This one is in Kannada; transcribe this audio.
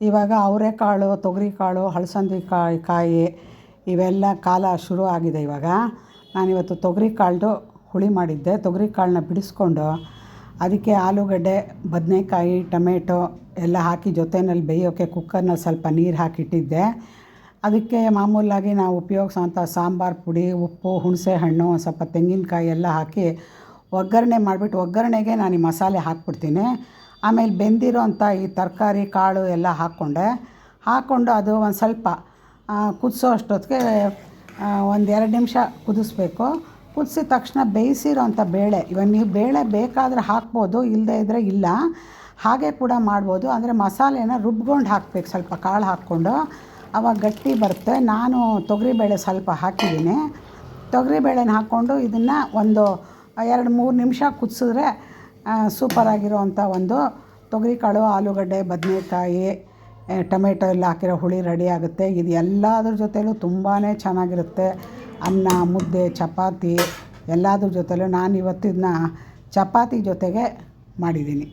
ಇವಾಗ ಅವರೆಕಾಳು, ತೊಗರಿಕಾಳು, ಹಲಸಂದಿ ಕಾಯಿ ಇವೆಲ್ಲ ಕಾಲ ಶುರು ಆಗಿದೆ. ಇವಾಗ ನಾನಿವತ್ತು ತೊಗರಿಕಾಳ್ದು ಹುಳಿ ಮಾಡಿದ್ದೆ. ತೊಗರಿಕಾಳನ್ನ ಬಿಡಿಸ್ಕೊಂಡು ಅದಕ್ಕೆ ಆಲೂಗಡ್ಡೆ, ಬದನೆಕಾಯಿ, ಟೊಮೆಟೊ ಎಲ್ಲ ಹಾಕಿ ಜೊತೆಯಲ್ಲಿ ಬೇಯೋಕ್ಕೆ ಕುಕ್ಕರ್ನಲ್ಲಿ ಸ್ವಲ್ಪ ನೀರು ಹಾಕಿಟ್ಟಿದ್ದೆ. ಅದಕ್ಕೆ ಮಾಮೂಲಾಗಿ ನಾವು ಉಪಯೋಗಿಸೋಂಥ ಸಾಂಬಾರು ಪುಡಿ, ಉಪ್ಪು, ಹುಣಸೆ ಹಣ್ಣು, ಒಂದು ಸ್ವಲ್ಪ ತೆಂಗಿನಕಾಯಿ ಎಲ್ಲ ಹಾಕಿ ಒಗ್ಗರಣೆ ಮಾಡಿಬಿಟ್ಟು ಒಗ್ಗರಣೆಗೆ ನಾನು ಈ ಮಸಾಲೆ ಹಾಕ್ಬಿಡ್ತೀನಿ. ಆಮೇಲೆ ಬೆಂದಿರೋ ಅಂಥ ಈ ತರಕಾರಿ ಕಾಳು ಎಲ್ಲ ಹಾಕ್ಕೊಂಡು ಅದು ಒಂದು ಸ್ವಲ್ಪ ಕುದಿಸೋ ಅಷ್ಟೊತ್ತಿಗೆ ಒಂದು 2 ನಿಮಿಷ ಕುದಿಸ್ಬೇಕು. ಕುದಿಸಿದ ತಕ್ಷಣ ಬೇಯಿಸಿರೋ ಅಂಥ ಬೇಳೆ, ಇವಾಗ ನೀವು ಬೇಳೆ ಬೇಕಾದರೆ ಹಾಕ್ಬೋದು, ಇಲ್ಲದೇ ಇದ್ದರೆ ಇಲ್ಲ, ಹಾಗೆ ಕೂಡ ಮಾಡ್ಬೋದು. ಅಂದರೆ ಮಸಾಲೆನ ರುಬ್ಕೊಂಡು ಹಾಕಬೇಕು, ಸ್ವಲ್ಪ ಕಾಳು ಹಾಕ್ಕೊಂಡು, ಆವಾಗ ಗಟ್ಟಿ ಬರುತ್ತೆ. ನಾನು ತೊಗರಿಬೇಳೆ ಸ್ವಲ್ಪ ಹಾಕಿದ್ದೀನಿ. ತೊಗರಿಬೇಳೆನ ಹಾಕ್ಕೊಂಡು ಇದನ್ನು ಒಂದು 2-3 ನಿಮಿಷ ಕುದಿಸಿದ್ರೆ ಸೂಪರಾಗಿರೋವಂಥ ಒಂದು ತೊಗರಿಕಾಳು, ಆಲೂಗಡ್ಡೆ, ಬದನೆಕಾಯಿ, ಟೊಮೆಟೊ ಎಲ್ಲ ಹಾಕಿರೋ ಹುಳಿ ರೆಡಿ ಆಗುತ್ತೆ. ಇದು ಎಲ್ಲದ್ರ ಜೊತೆಲೂ ತುಂಬಾ ಚೆನ್ನಾಗಿರುತ್ತೆ. ಅನ್ನ, ಮುದ್ದೆ, ಚಪಾತಿ ಎಲ್ಲದ್ರ ಜೊತೆಲೂ. ನಾನು ಇವತ್ತು ಇದನ್ನ ಚಪಾತಿ ಜೊತೆಗೆ ಮಾಡಿದ್ದೀನಿ.